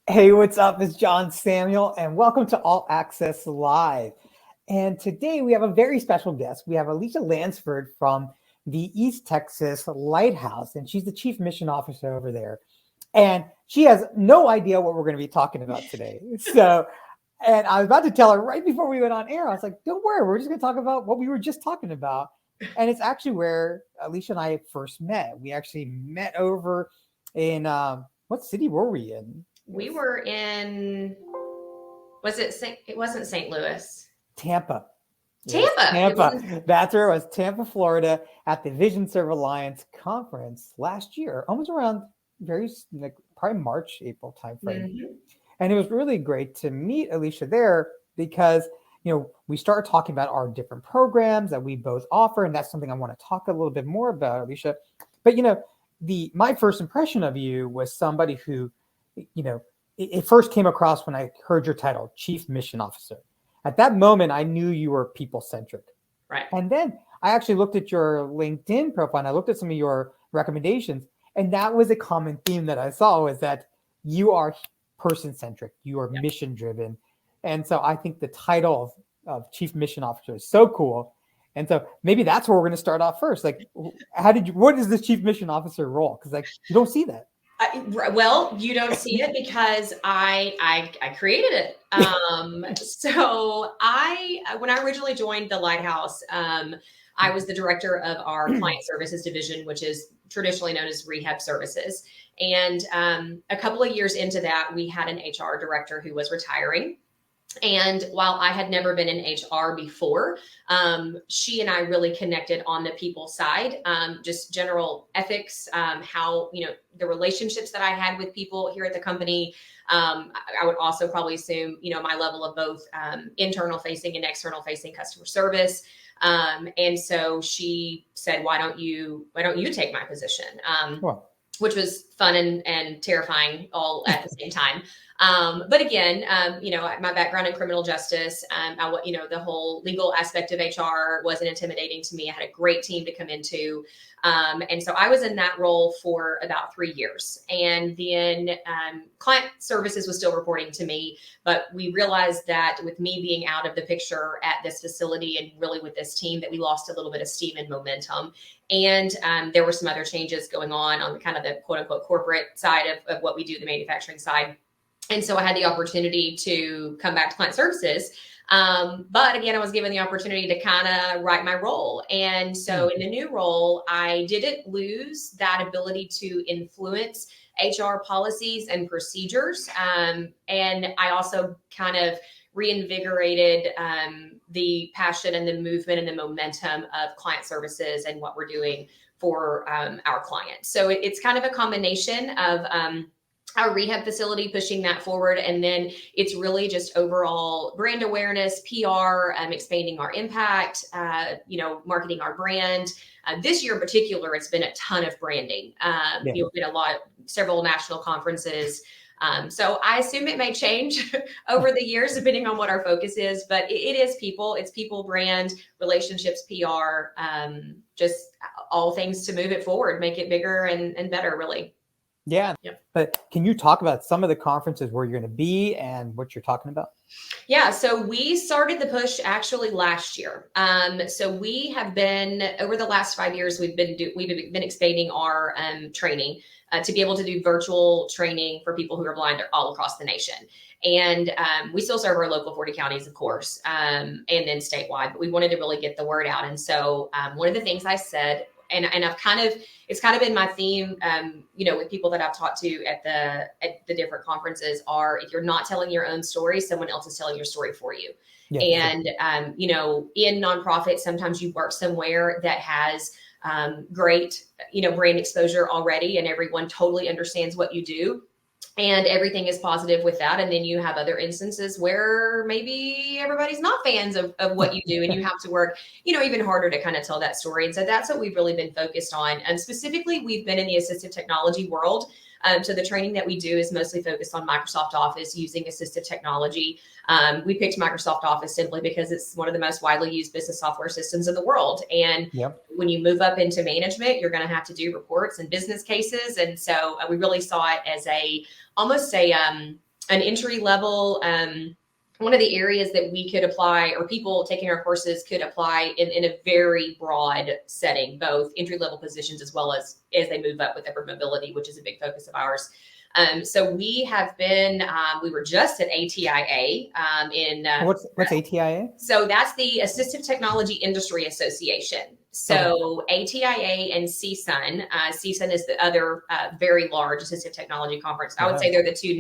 Hey, what's up? It's John Samuel, and welcome to All Access Live. And today we have a very special guest. We have Alicia Landsford from the East Texas Lighthouse, and she's the Chief Mission Officer over there. And she has no idea what we're going to be talking about today. And I was about to tell her right before we went on air, I was like, don't worry, we're just going to talk about what we were just talking about. And it's actually where Alicia and I first met. We actually met over in, what city were we in? We were in, it wasn't St. Louis. Tampa. Tampa. Tampa. That's where it was, Tampa, Florida, at the Vision Serve Alliance conference last year, almost around probably March, April timeframe. Mm-hmm. And it was really great to meet Alicia there because, we started talking about our different programs that we both offer. And that's something I want to talk a little bit more about, Alicia. But, my first impression of you was somebody who, it first came across when I heard your title, Chief Mission Officer. At that moment, I knew you were people-centric. Right. And then I actually looked at your LinkedIn profile and I looked at some of your recommendations. And that was a common theme that I saw, was that you are person-centric, you are mission-driven. And so I think the title of Chief Mission Officer is so cool. And so maybe that's where we're going to start off first. Like, what is the Chief Mission Officer role? Because you don't see that. Well, you don't see it because I created it. So when I originally joined the Lighthouse, I was the director of our client services division, which is traditionally known as rehab services. And a couple of years into that, we had an HR director who was retiring. And while I had never been in HR before, she and I really connected on the people side, just general ethics, how, the relationships that I had with people here at the company. I would also probably assume, my level of both internal facing and external facing customer service. And so she said, why don't you take my position? Which was fun and terrifying all at the same time. But again, my background in criminal justice, the whole legal aspect of HR wasn't intimidating to me. I had a great team to come into. And so I was in that role for about 3 years. And then client services was still reporting to me. But we realized that with me being out of the picture at this facility and really with this team, that we lost a little bit of steam and momentum. And there were some other changes going on kind of the quote unquote corporate side of what we do, the manufacturing side. And so I had the opportunity to come back to client services. But again, I was given the opportunity to kind of write my role. And so in the new role, I didn't lose that ability to influence HR policies and procedures. And I also kind of reinvigorated the passion and the movement and the momentum of client services and what we're doing for our clients. So it's kind of a combination of our rehab facility, pushing that forward. And then it's really just overall brand awareness, PR, expanding our impact, marketing our brand. This year in particular, it's been a ton of branding. Been several national conferences. So I assume it may change over the years, depending on what our focus is, but it is people, it's people, brand, relationships, PR, just all things to move it forward, make it bigger and better, really. Yeah. Yep. But can you talk about some of the conferences where you're going to be and what you're talking about? Yeah. So we started the push actually last year. So we have been, over the last 5 years, we've been expanding our training to be able to do virtual training for people who are blind all across the nation. And we still serve our local 40 counties, of course, and then statewide, but we wanted to really get the word out. And so one of the things I said, and it's kind of been my theme, with people that I've talked to at the different conferences, are if you're not telling your own story, someone else is telling your story for you. Yeah, and, in nonprofit, sometimes you work somewhere that has great, brand exposure already, and everyone totally understands what you do. And everything is positive with that. And then you have other instances where maybe everybody's not fans of what you do, and you have to work, even harder to kind of tell that story. And so that's what we've really been focused on. And specifically, we've been in the assistive technology world. So the training that we do is mostly focused on Microsoft Office using assistive technology. We picked Microsoft Office simply because it's one of the most widely used business software systems in the world. And when you move up into management, you're going to have to do reports and business cases. And so we really saw it as almost a an entry level. One of the areas that we could apply, or people taking our courses could apply in a very broad setting, both entry level positions as well as they move up with upward mobility, which is a big focus of ours. So we have been, we were just at ATIA in. What's ATIA? So that's the Assistive Technology Industry Association. So ATIA and CSUN, CSUN is the other very large assistive technology conference. I would say they're the two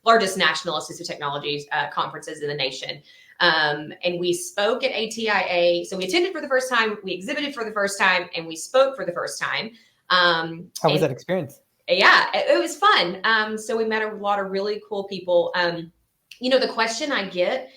largest national assistive technology conferences in the nation. And we spoke at ATIA. So we attended for the first time, we exhibited for the first time, and we spoke for the first time. How was that experience? Yeah, it was fun. So we met a lot of really cool people. The question I get,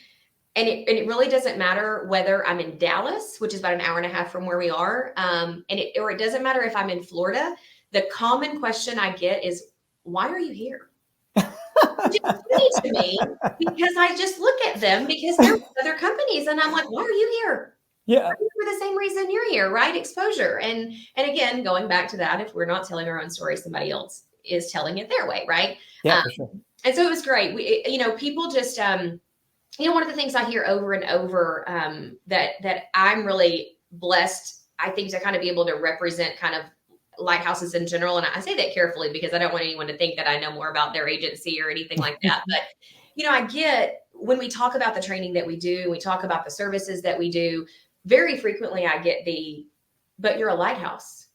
and it really doesn't matter whether I'm in Dallas, which is about an hour and a half from where we are, or it doesn't matter if I'm in Florida. The common question I get is, why are you here? Which is funny to me, because I just look at them because they're other companies, and I'm like, why are you here? Yeah, for the same reason you're here, right? Exposure. And again, going back to that, if we're not telling our own story, somebody else is telling it their way, right? Yeah, for sure. And so it was great. People just one of the things I hear over and over that I'm really blessed, I think, to kind of be able to represent kind of lighthouses in general. And I say that carefully because I don't want anyone to think that I know more about their agency or anything like that. But, I get when we talk about the training that we do, we talk about the services that we do, very frequently I get but you're a lighthouse.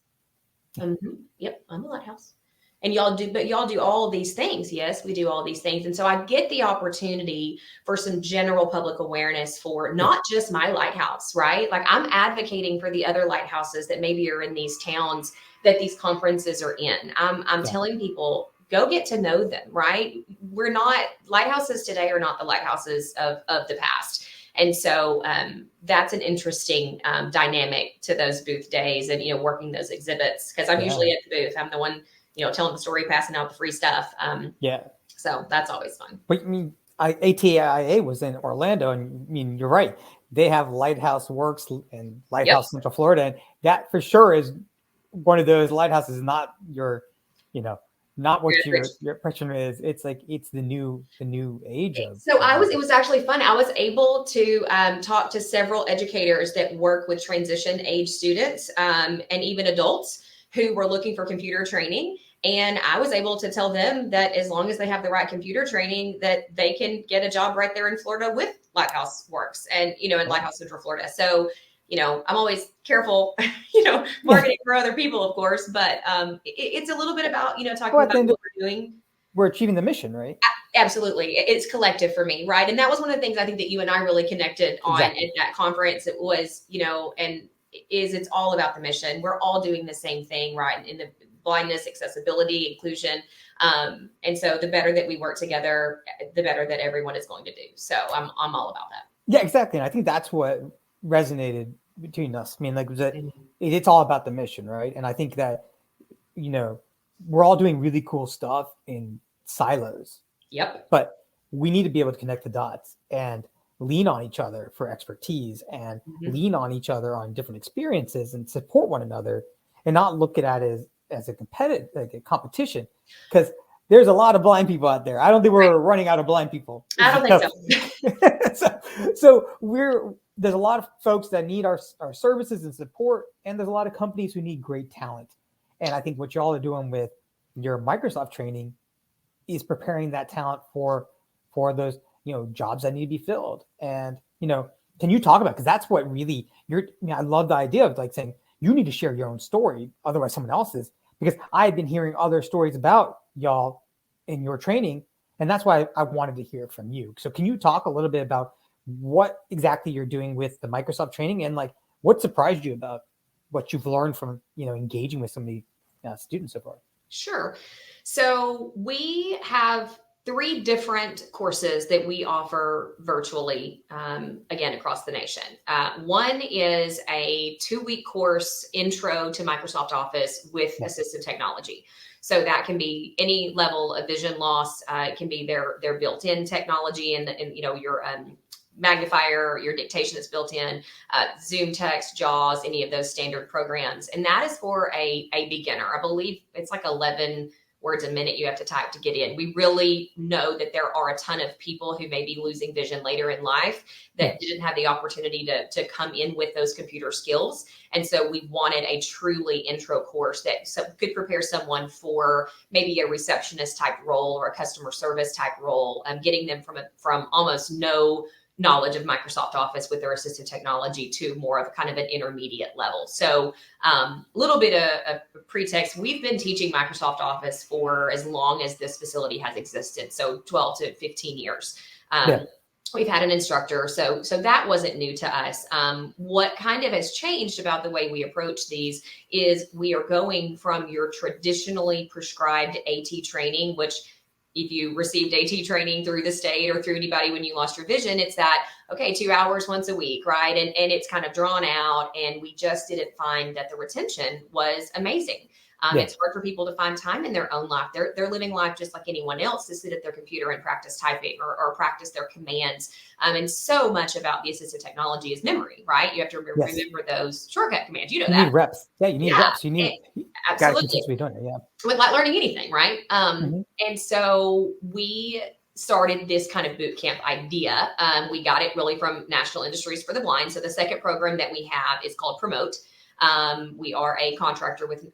Yep, I'm a lighthouse. And y'all do all of these things. Yes, we do all these things. And so I get the opportunity for some general public awareness for not just my lighthouse, right? Like I'm advocating for the other lighthouses that maybe are in these towns that these conferences are in. I'm telling people, go get to know them, right? Lighthouses today are not the lighthouses of the past. And so that's an interesting dynamic to those booth days and, working those exhibits, because I'm usually at the booth. I'm the one telling the story, passing out the free stuff. So that's always fun. But ATIA was in Orlando, and you're right. They have Lighthouse Works and Lighthouse Central Florida, and that for sure is one of those lighthouses. Not your, not what your impression is. It's like it's the new age of. So it was actually fun. I was able to talk to several educators that work with transition age students and even adults who were looking for computer training. And I was able to tell them that as long as they have the right computer training, that they can get a job right there in Florida with Lighthouse Works and, in Lighthouse Central Florida. So, I'm always careful, marketing for other people, of course, but it's a little bit about, talking about what we're doing. We're achieving the mission, right? Absolutely. It's collective for me, right? And that was one of the things I think that you and I really connected on at that conference. It was, it's all about the mission. We're all doing the same thing, right? In the blindness, accessibility, inclusion. And so the better that we work together, the better that everyone is going to do. So I'm all about that. Yeah, exactly. And I think that's what resonated between us. I mean, like, it's all about the mission, right? And I think that, we're all doing really cool stuff in silos. Yep. But we need to be able to connect the dots and lean on each other for expertise and lean on each other on different experiences and support one another and not look at it as a competitive, like a competition, because there's a lot of blind people out there. I don't think we're running out of blind people. I don't think so. So there's a lot of folks that need our services and support, and there's a lot of companies who need great talent. And I think what y'all are doing with your Microsoft training is preparing that talent for those, jobs that need to be filled. And, can you talk about, because that's what really I love the idea of like saying you need to share your own story. Otherwise someone else's, because I've been hearing other stories about y'all in your training. And that's why I wanted to hear from you. So can you talk a little bit about what exactly you're doing with the Microsoft training and like what surprised you about what you've learned from, engaging with some of the students so far? Sure. So we have 3 different courses that we offer virtually, again, across the nation. One is a 2-week course, Intro to Microsoft Office with Assistive Technology. So that can be any level of vision loss. It can be their built-in technology and your magnifier, your dictation that's built in, Zoom Text, JAWS, any of those standard programs. And that is for a beginner. I believe it's like 11 words a minute you have to type to get in. We really know that there are a ton of people who may be losing vision later in life that didn't have the opportunity to come in with those computer skills. And so we wanted a truly intro course that could prepare someone for maybe a receptionist type role or a customer service type role, getting them from almost no knowledge of Microsoft Office with their assistive technology to more of kind of an intermediate level. So a little bit of pretext. We've been teaching Microsoft Office for as long as this facility has existed. So 12 to 15 years. We've had an instructor. So that wasn't new to us. What kind of has changed about the way we approach these is we are going from your traditionally prescribed AT training, which if you received AT training through the state or through anybody when you lost your vision, it's that, okay, 2 hours once a week, right? And it's kind of drawn out, and we just didn't find that the retention was amazing. It's hard for people to find time in their own life. They're living life just like anyone else to sit at their computer and practice typing or practice their commands. And so much about the assistive technology is memory, right? You have to remember those shortcut commands. You know that. You need reps. Yeah, you need reps. You need absolutely. Be doing it. Yeah. With like learning anything, right? And so we started this kind of boot camp idea. We got it really from National Industries for the Blind. So the second program that we have is called Promote. We are a contractor with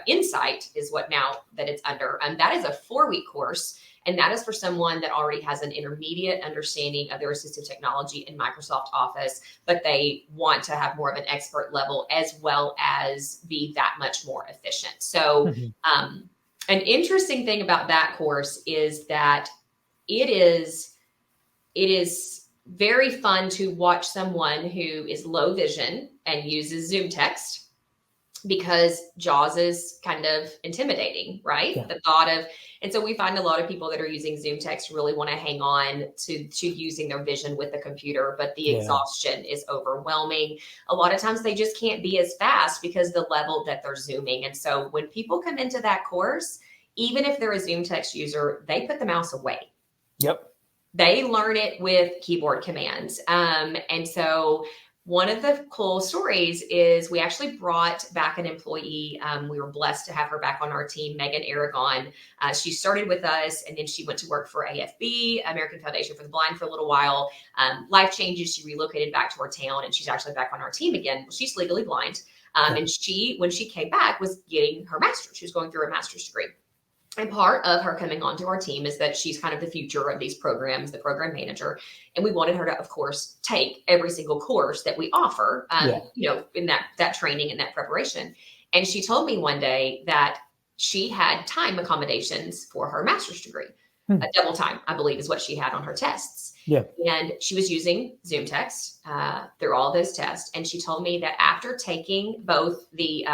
Insight is what now that it's under. That is a 4-week course. And that is for someone that already has an intermediate understanding of their assistive technology in Microsoft Office, but they want to have more of an expert level as well as be that much more efficient. So an interesting thing about that course is that it is very fun to watch someone who is low vision and uses Zoom text, because JAWS is kind of intimidating, right? The thought of, and so we find a lot of people that are using Zoom text really want to hang on to using their vision with the computer, but the exhaustion is overwhelming. A lot of times they just can't be as fast because the level that they're Zooming. And so when people come into that course, even if they're a Zoom text user, they put the mouse away. They learn it with keyboard commands. And so one of the cool stories is we actually brought back an employee. We were blessed to have her back on our team, Megan Aragon. She started with us, and then she went to work for AFB, American Foundation for the Blind, for a little while. Life changes. She relocated back to our town, and she's actually back on our team again. Well, she's legally blind. And when she came back, was getting her master's. She was going through a master's degree. And part of her coming onto our team is that she's kind of the future of these programs, the program manager. And we wanted her to, of course, take every single course that we offer, in that training and that preparation. And she told me one day that she had time accommodations for her master's degree. A double time, I believe, is what she had on her tests. And she was using Zoom text through all those tests. And she told me that after taking both the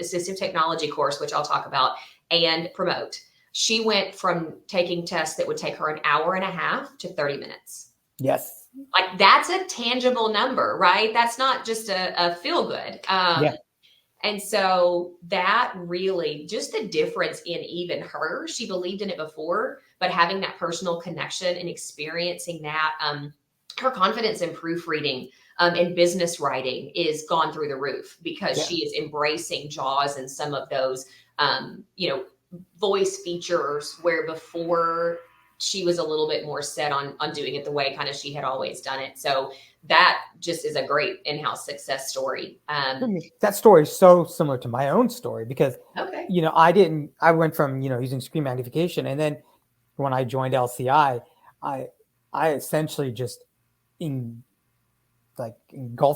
assistive technology course, which I'll talk about, and Promote, she went from taking tests that would take her an hour and a half to 30 minutes. Like, that's a tangible number, right? That's not just a feel good. And so that really, just the difference in even her, she believed in it before, but having that personal connection and experiencing that, her confidence in proofreading and business writing is gone through the roof because she is embracing JAWS and some of those, voice features where before she was a little bit more set on doing it the way kind of she had always done it. So that just is a great in-house success story. That story is so similar to my own story because, I went from, using screen magnification. And then when I joined LCI, I essentially just engulfed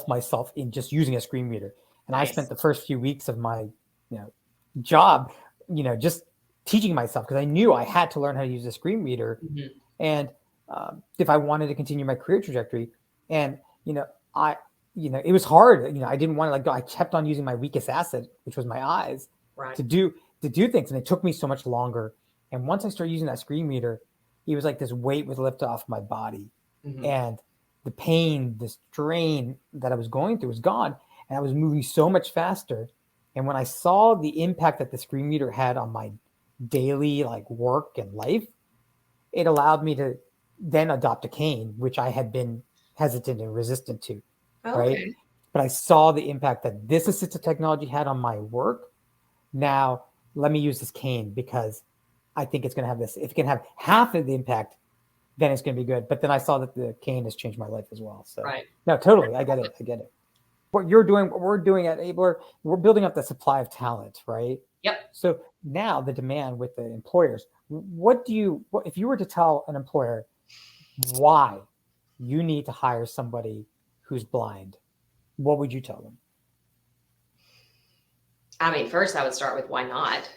myself in just using a screen reader. And I spent the first few weeks of my, job, just teaching myself because I knew I had to learn how to use a screen reader. And if I wanted to continue my career trajectory, and, it was hard. I didn't want to let go. I kept on using my weakest asset, which was my eyes, to do things. And it took me so much longer. And once I started using that screen reader, it was like this weight was lifted off my body. And the pain, the strain that I was going through was gone. And I was moving so much faster. And when I saw the impact that the screen reader had on my daily work and life, it allowed me to then adopt a cane, which I had been hesitant and resistant to. Right. But I saw the impact that this assistive technology had on my work. Now let me use this cane because I think it's going to have this. If it can have half of the impact, then it's going to be good. But then I saw that the cane has changed my life as well. So Right. no, totally. I get it. What you're doing, what we're doing at Ablr, we're building up the supply of talent, right? Yep. So now the demand with the employers, if you were to tell an employer why you need to hire somebody who's blind, what would you tell them? I mean, first I would start with why not?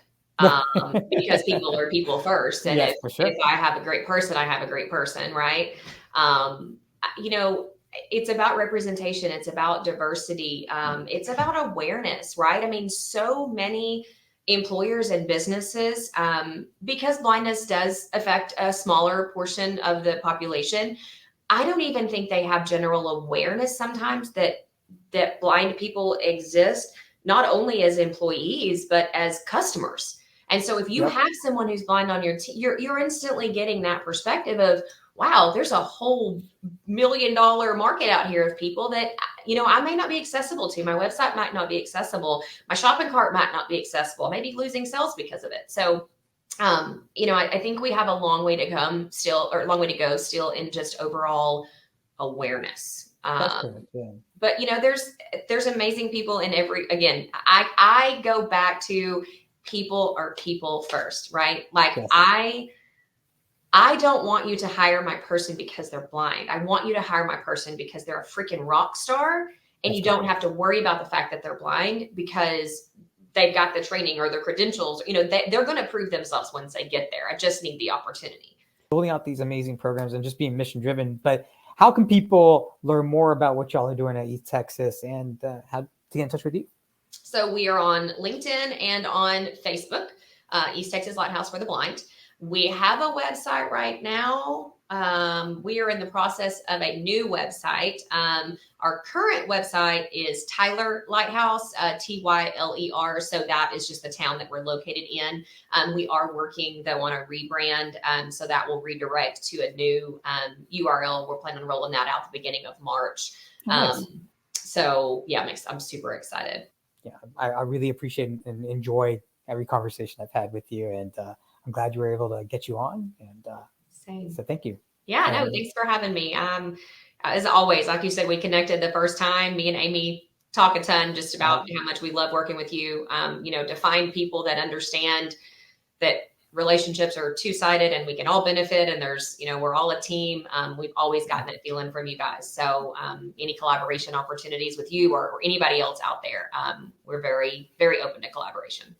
Because people are people first. And Yes, for sure. if I have a great person, I have a great person, right? You know, it's about representation. It's about diversity. It's about awareness, right? I mean, so many employers and businesses, because blindness does affect a smaller portion of the population, I don't even think they have general awareness sometimes that blind people exist, not only as employees but as customers. And so if you have someone who's blind on your team, you're instantly getting that perspective of, wow, there's a whole $1 million market out here of people that, you know, I may not be accessible to. My website might not be accessible. My shopping cart might not be accessible. I may be losing sales because of it. So you know, I think we have a long way to come still, or a long way to go still in just overall awareness. That's correct. Yeah. But you know, there's amazing people in every. Again, I go back to people are people first, right? Like Yes. I don't want you to hire my person because they're blind. I want you to hire my person because they're a freaking rock star, and you don't have to worry about the fact that they're blind because they've got the training or the credentials. You know, they're going to prove themselves once they get there. I just need the opportunity. Building out these amazing programs and just being mission driven. But how can people learn more about what y'all are doing at East Texas and how to get in touch with you? So we are on LinkedIn and on Facebook, East Texas Lighthouse for the Blind. We have a website right now. We are in the process of a new website. Our current website is Tyler Lighthouse, Tyler. So that is just the town that we're located in. We are working though on a rebrand. So that will redirect to a new URL. We're planning on rolling that out at the beginning of March. Nice. So yeah, I'm super excited. Yeah, I really appreciate and enjoy every conversation I've had with you. And I'm glad you were able to get you on. And Same. So thank you. Yeah, no, thanks for having me. As always, like you said, we connected the first time. Me and Amy talk a ton just about how much we love working with you. You know, to find people that understand that relationships are two-sided and we can all benefit. And there's, you know, we're all a team. We've always gotten that feeling from you guys. So any collaboration opportunities with you or anybody else out there, we're very, very open to collaboration.